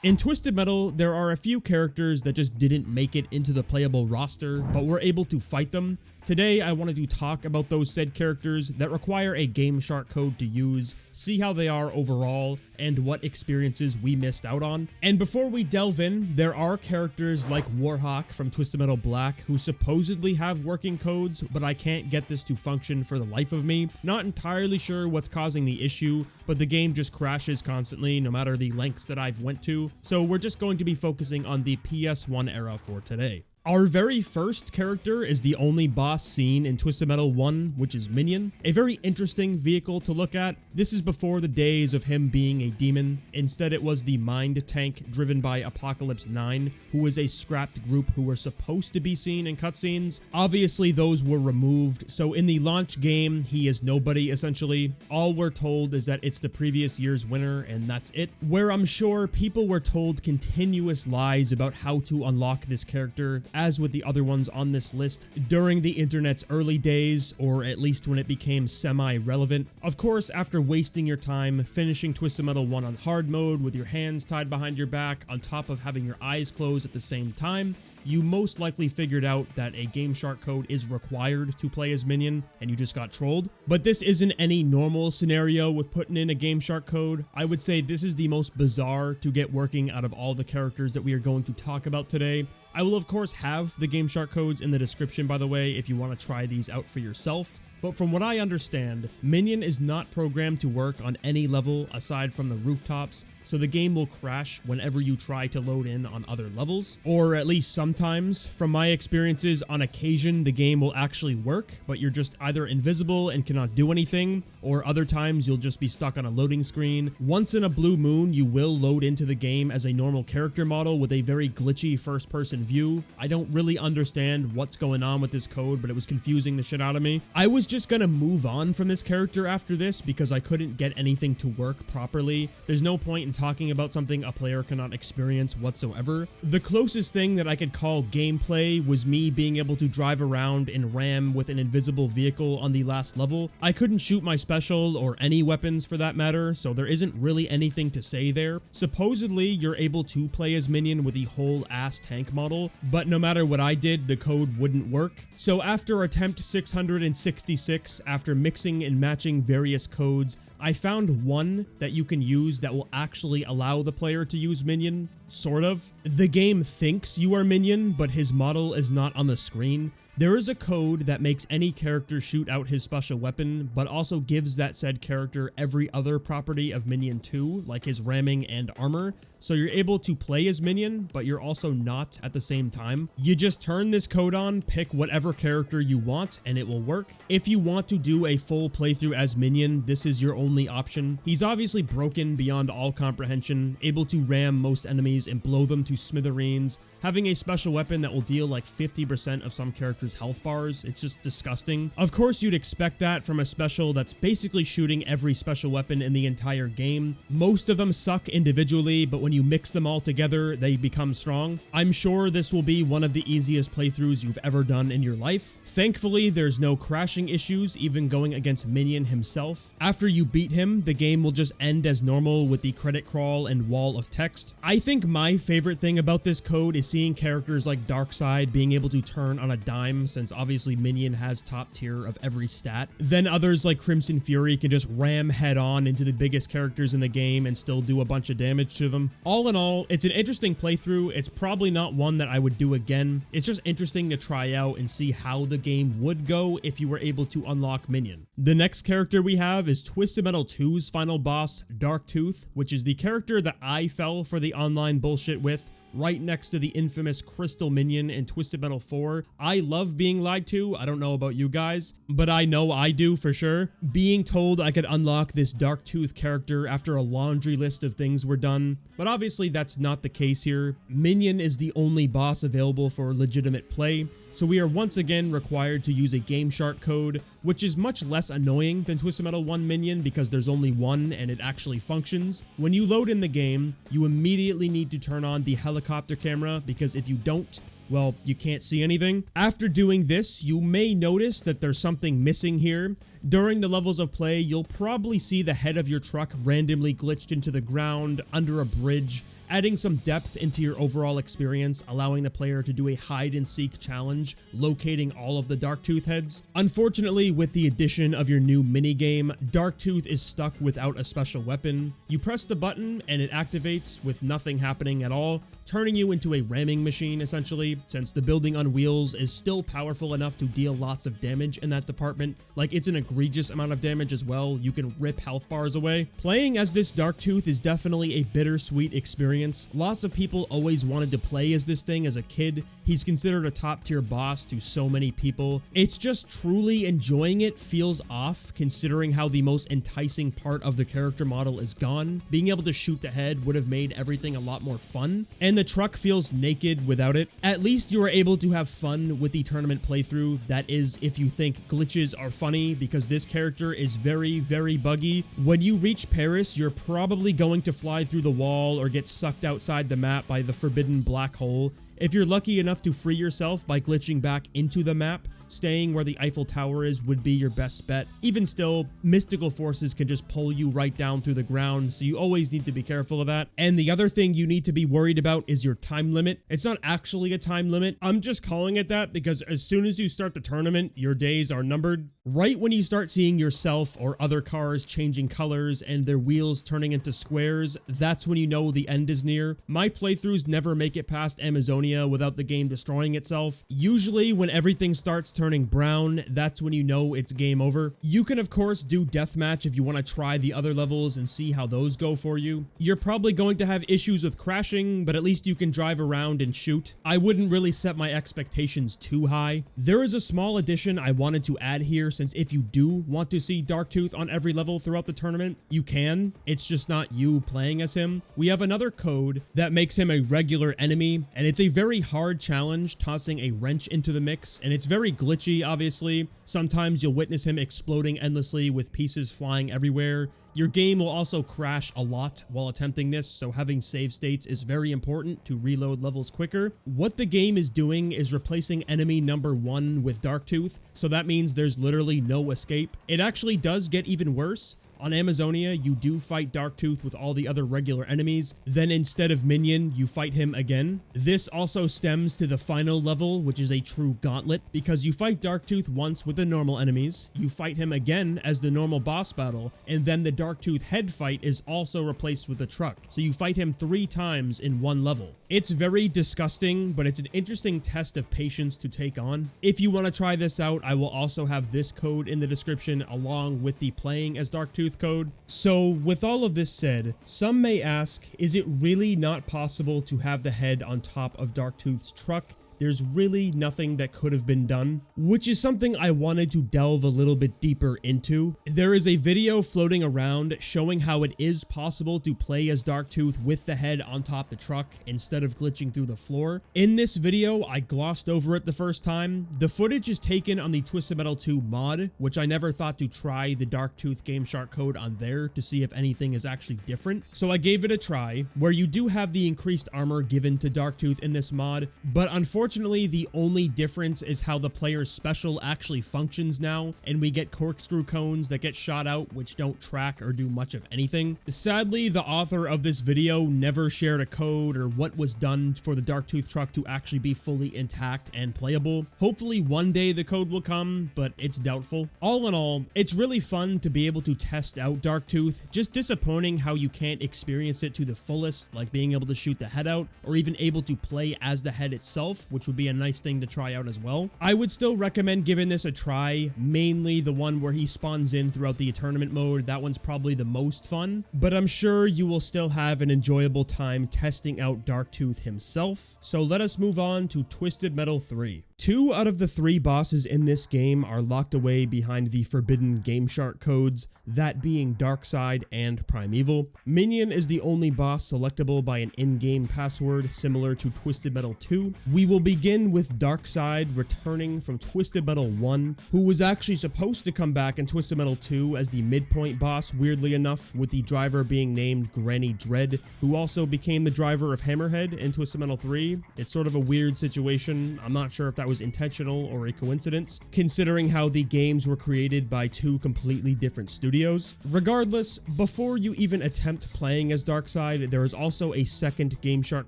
In Twisted Metal, there are a few characters that just didn't make it into the playable roster, but we're able to fight them. Today, I wanted to talk about those said characters that require a Game Shark code to use, see how they are overall, and what experiences we missed out on. And before we delve in, there are characters like Warhawk from Twisted Metal Black who supposedly have working codes, but I can't get this to function for the life of me. Not entirely sure what's causing the issue, but the game just crashes constantly no matter the lengths that I've went to. So we're just going to be focusing on the PS1 era for today. Our very first character is the only boss seen in Twisted Metal 1, which is Minion. A very interesting vehicle to look at. This is before the days of him being a demon. Instead, it was the Mind Tank driven by Apocalypse 9, who was a scrapped group who were supposed to be seen in cutscenes. Obviously, those were removed, so in the launch game, he is nobody, essentially. All we're told is that it's the previous year's winner, and that's it. Where I'm sure people were told continuous lies about how to unlock this character, as with the other ones on this list, during the internet's early days, or at least when it became semi-relevant. Of course, after wasting your time finishing Twisted Metal 1 on hard mode with your hands tied behind your back on top of having your eyes closed at the same time, you most likely figured out that a Game Shark code is required to play as Minion, and you just got trolled. But this isn't any normal scenario with putting in a Game Shark code. I would say this is the most bizarre to get working out of all the characters that we are going to talk about today. I will of course have the Game Shark codes in the description, by the way, if you want to try these out for yourself. But from what I understand, Minion is not programmed to work on any level aside from the rooftops, so the game will crash whenever you try to load in on other levels. Or at least sometimes. From my experiences, on occasion the game will actually work, but you're just either invisible and cannot do anything, or other times you'll just be stuck on a loading screen. Once in a blue moon, you will load into the game as a normal character model with a very glitchy first-person view. I don't really understand what's going on with this code, but it was confusing the shit out of me. I was just gonna move on from this character after this because I couldn't get anything to work properly. There's no point in talking about something a player cannot experience whatsoever. The closest thing that I could call gameplay was me being able to drive around and ram with an invisible vehicle on the last level. I couldn't shoot my special or any weapons for that matter, so there isn't really anything to say there. Supposedly, you're able to play as Minion with the whole ass tank model, but no matter what I did, the code wouldn't work. So after attempt 666, after mixing and matching various codes, I found one that you can use that will actually allow the player to use Minion, sort of. The game thinks you are Minion, but his model is not on the screen. There is a code that makes any character shoot out his special weapon, but also gives that said character every other property of Minion 2, like his ramming and armor. So you're able to play as Minion, but you're also not at the same time. You just turn this code on, pick whatever character you want, and it will work. If you want to do a full playthrough as Minion, this is your only option. He's obviously broken beyond all comprehension, able to ram most enemies and blow them to smithereens, having a special weapon that will deal like 50% of some characters' health bars. It's just disgusting. Of course, you'd expect that from a special that's basically shooting every special weapon in the entire game. Most of them suck individually, but when you mix them all together, they become strong. I'm sure this will be one of the easiest playthroughs you've ever done in your life. Thankfully, there's no crashing issues, even going against Minion himself. After you beat him, the game will just end as normal with the credit crawl and wall of text. I think my favorite thing about this code is seeing characters like Darkside being able to turn on a dime, since obviously Minion has top tier of every stat. Then others like Crimson Fury can just ram head on into the biggest characters in the game and still do a bunch of damage to them. All in all, it's an interesting playthrough. It's probably not one that I would do again. It's just interesting to try out and see how the game would go if you were able to unlock Minion. The next character we have is Twisted Metal 2's final boss, Darktooth, which is the character that I fell for the online bullshit with, right next to the infamous Crystal Minion in Twisted Metal 4. I love being lied to. I don't know about you guys, but I know I do for sure. Being told I could unlock this Darktooth character after a laundry list of things were done, but obviously that's not the case here. Minion is the only boss available for legitimate play, so we are once again required to use a Game Shark code, which is much less annoying than Twisted Metal 1 Minion because there's only one and it actually functions. When you load in the game, you immediately need to turn on the helicopter camera because if you don't, well, you can't see anything. After doing this, you may notice that there's something missing here. During the levels of play, you'll probably see the head of your truck randomly glitched into the ground under a bridge, adding some depth into your overall experience, allowing the player to do a hide and seek challenge, locating all of the Darktooth heads. Unfortunately, with the addition of your new minigame, Darktooth is stuck without a special weapon. You press the button and it activates with nothing happening at all, turning you into a ramming machine essentially, since the building on wheels is still powerful enough to deal lots of damage in that department. Like, it's an egregious amount of damage as well. You can rip health bars away. Playing as this Darktooth is definitely a bittersweet experience. Lots of people always wanted to play as this thing as a kid. He's considered a top tier boss to so many people. It's just truly enjoying it feels off considering how the most enticing part of the character model is gone. Being able to shoot the head would have made everything a lot more fun, and the truck feels naked without it. At least you are able to have fun with the tournament playthrough. That is, if you think glitches are funny, because this character is very, very buggy. When you reach Paris, you're probably going to fly through the wall or get sucked outside the map by the forbidden black hole. If you're lucky enough to free yourself by glitching back into the map, staying where the Eiffel Tower is would be your best bet. Even still, mystical forces can just pull you right down through the ground, so you always need to be careful of that. And the other thing you need to be worried about is your time limit. It's not actually a time limit. I'm just calling it that because as soon as you start the tournament, your days are numbered. Right when you start seeing yourself or other cars changing colors and their wheels turning into squares, that's when you know the end is near. My playthroughs never make it past Amazonia without the game destroying itself. Usually when everything starts turning brown, that's when you know it's game over. You can of course do deathmatch if you want to try the other levels and see how those go for you. You're probably going to have issues with crashing, but at least you can drive around and shoot. I wouldn't really set my expectations too high. There is a small addition I wanted to add here, since if you do want to see Darktooth on every level throughout the tournament, you can. It's just not you playing as him. We have another code that makes him a regular enemy, and it's a very hard challenge, tossing a wrench into the mix, and it's very glitchy, obviously. Sometimes you'll witness him exploding endlessly with pieces flying everywhere. Your game will also crash a lot while attempting this, so having save states is very important to reload levels quicker. What the game is doing is replacing enemy number 1 with Darktooth, so that means there's literally no escape. It actually does get even worse. On Amazonia, you do fight Darktooth with all the other regular enemies. Then instead of Minion, you fight him again. This also stems to the final level, which is a true gauntlet, because you fight Darktooth once with the normal enemies, you fight him again as the normal boss battle, and then the Darktooth head fight is also replaced with a truck. So you fight him 3 times in one level. It's very disgusting, but it's an interesting test of patience to take on. If you want to try this out, I will also have this code in the description along with the playing as Darktooth code. So with all of this said, some may ask, is it really not possible to have the head on top of Darktooth's truck? There's really nothing that could have been done, which is something I wanted to delve a little bit deeper into. There is a video floating around showing how it is possible to play as Darktooth with the head on top the truck instead of glitching through the floor. In this video, I glossed over it the first time. The footage is taken on the Twisted Metal 2 mod, which I never thought to try the Darktooth Game Shark code on there to see if anything is actually different. So I gave it a try, where you do have the increased armor given to Darktooth in this mod, but unfortunately, the only difference is how the player's special actually functions now, and we get corkscrew cones that get shot out which don't track or do much of anything. Sadly, the author of this video never shared a code or what was done for the Darktooth truck to actually be fully intact and playable. Hopefully one day the code will come, but it's doubtful. All in all, it's really fun to be able to test out Darktooth. Just disappointing how you can't experience it to the fullest, like being able to shoot the head out or even able to play as the head itself, which would be a nice thing to try out as well. I would still recommend giving this a try, mainly the one where he spawns in throughout the tournament mode. That one's probably the most fun, but I'm sure you will still have an enjoyable time testing out Darktooth himself. So let us move on to Twisted Metal 3. 2 out of the 3 bosses in this game are locked away behind the forbidden Game Shark codes, that being Darkside and Primeval. Minion is the only boss selectable by an in-game password similar to Twisted Metal 2. We will begin with Darkside returning from Twisted Metal 1, who was actually supposed to come back in Twisted Metal 2 as the midpoint boss, weirdly enough, with the driver being named Granny Dread, who also became the driver of Hammerhead in Twisted Metal 3. It's sort of a weird situation. I'm not sure if that was intentional or a coincidence, considering how the games were created by two completely different studios. Regardless, before you even attempt playing as Darkside, there is also a second GameShark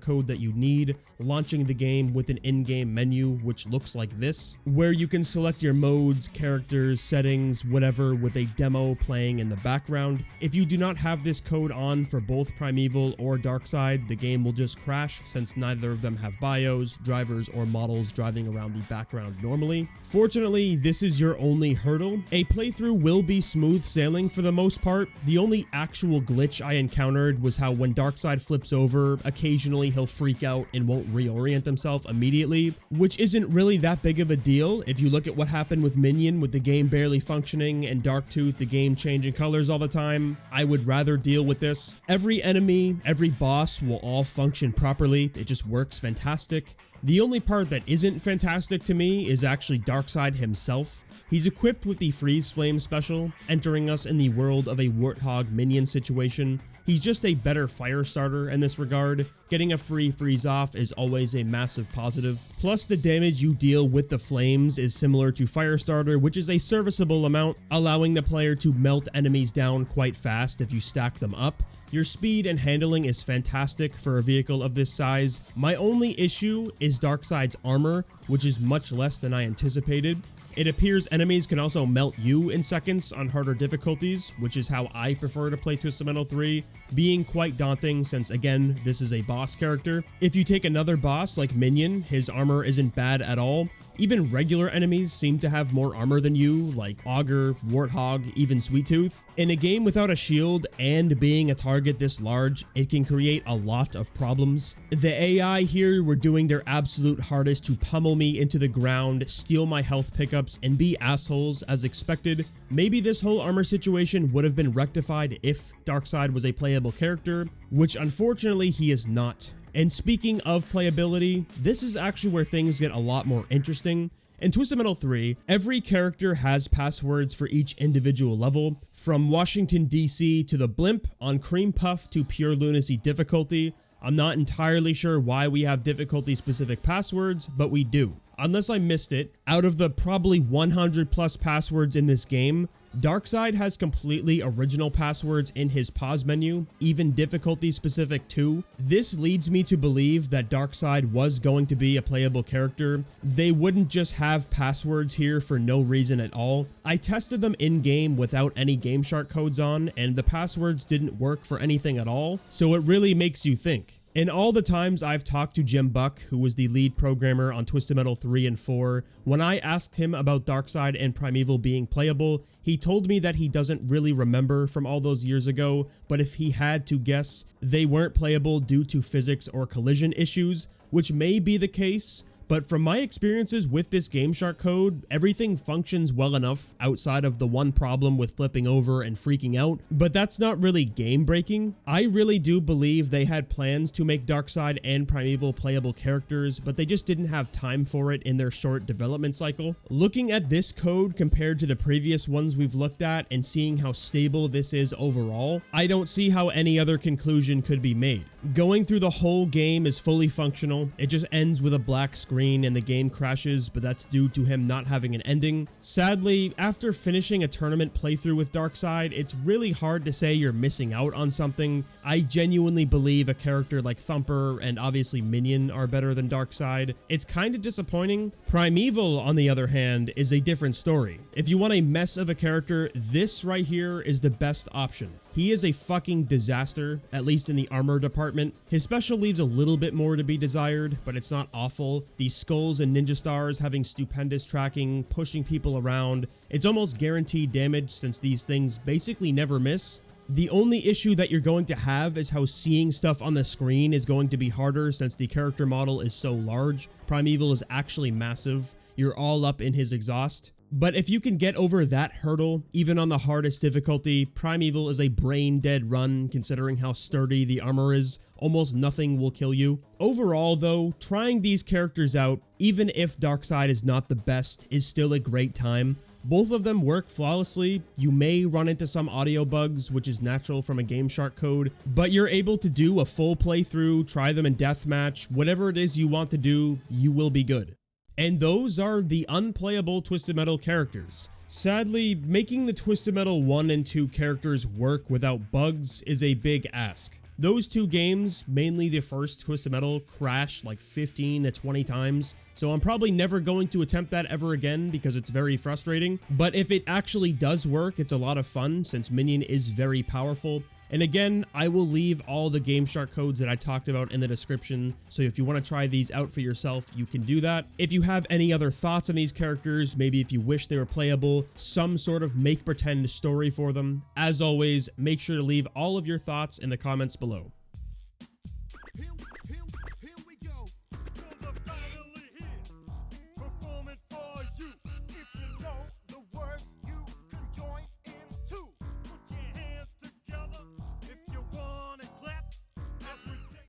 code that you need, launching the game with an in-game menu which looks like this, where you can select your modes, characters, settings, whatever, with a demo playing in the background. If you do not have this code on for both Primeval or Darkside, the game will just crash since neither of them have bios, drivers, or models driving around the background normally. Fortunately, this is your only hurdle. A playthrough will be smooth sailing for the most part. The only actual glitch I encountered was how when Darkside flips over, occasionally he'll freak out and won't reorient himself immediately, which isn't really that big of a deal if you look at what happened with Minion, with the game barely functioning, and Darktooth, the game changing colors all the time. I would rather deal with this. Every enemy, every boss will all function properly. It just works fantastic. The only part that isn't fantastic to me is actually Darkside himself. He's equipped with the Freeze Flame special, entering us in the world of a Warthog Minion situation. He's just a better fire starter in this regard. Getting a free freeze off is always a massive positive. Plus, the damage you deal with the flames is similar to Firestarter, which is a serviceable amount, allowing the player to melt enemies down quite fast if you stack them up. Your speed and handling is fantastic for a vehicle of this size. My only issue is Darkside's armor, which is much less than I anticipated. It appears enemies can also melt you in seconds on harder difficulties, which is how I prefer to play Twisted Metal 3, being quite daunting since, again, this is a boss character. If you take another boss like Minion, his armor isn't bad at all. Even regular enemies seem to have more armor than you, like Augur, Warthog, even Sweet Tooth. In a game without a shield and being a target this large, it can create a lot of problems. The AI here were doing their absolute hardest to pummel me into the ground, steal my health pickups, and be assholes as expected. Maybe this whole armor situation would have been rectified if Darkside was a playable character, which unfortunately he is not. And speaking of playability, this is actually where things get a lot more interesting. In Twisted Metal 3, every character has passwords for each individual level, from Washington DC to the Blimp, on Cream Puff to Pure Lunacy difficulty. I'm not entirely sure why we have difficulty specific passwords, but we do. Unless I missed it, out of the probably 100 plus passwords in this game, Darkside has completely original passwords in his pause menu, even difficulty specific too. This leads me to believe that Darkside was going to be a playable character. They wouldn't just have passwords here for no reason at all. I tested them in game without any GameShark codes on, and the passwords didn't work for anything at all, so it really makes you think. In all the times I've talked to Jim Buck, who was the lead programmer on Twisted Metal 3 and 4, when I asked him about Darkside and Primeval being playable, he told me that he doesn't really remember from all those years ago, but if he had to guess, they weren't playable due to physics or collision issues, which may be the case. But from my experiences with this GameShark code, everything functions well enough outside of the one problem with flipping over and freaking out, but that's not really game breaking. I really do believe they had plans to make Darkside and Primeval playable characters, but they just didn't have time for it in their short development cycle. Looking at this code compared to the previous ones we've looked at and seeing how stable this is overall, I don't see how any other conclusion could be made. Going through the whole game is fully functional. It just ends with a black screen and the game crashes, but that's due to him not having an ending. Sadly, after finishing a tournament playthrough with Darkside, it's really hard to say you're missing out on something. I genuinely believe a character like Thumper and obviously Minion are better than Darkside. It's kind of disappointing. Primeval, on the other hand, is a different story. If you want a mess of a character, this right here is the best option. He is a fucking disaster, at least in the armor department. His special leaves a little bit more to be desired, but it's not awful. The skulls and ninja stars having stupendous tracking, pushing people around. It's almost guaranteed damage since these things basically never miss. The only issue that you're going to have is how seeing stuff on the screen is going to be harder since the character model is so large. Primeval is actually massive. You're all up in his exhaust. But if you can get over that hurdle, even on the hardest difficulty, Primeval is a brain-dead run considering how sturdy the armor is. Almost nothing will kill you. Overall though, trying these characters out, even if Darkside is not the best, is still a great time. Both of them work flawlessly. You may run into some audio bugs, which is natural from a GameShark code, but you're able to do a full playthrough, try them in deathmatch, whatever it is you want to do, you will be good. And those are the unplayable Twisted Metal characters. Sadly, making the Twisted Metal 1 and 2 characters work without bugs is a big ask. Those two games, mainly the first Twisted Metal, crashed like 15 to 20 times, so I'm probably never going to attempt that ever again because it's very frustrating. But if it actually does work, it's a lot of fun since Minion is very powerful. And again, I will leave all the Game Shark codes that I talked about in the description, so if you want to try these out for yourself, you can do that. If you have any other thoughts on these characters, maybe if you wish they were playable, some sort of make-pretend story for them, as always, make sure to leave all of your thoughts in the comments below.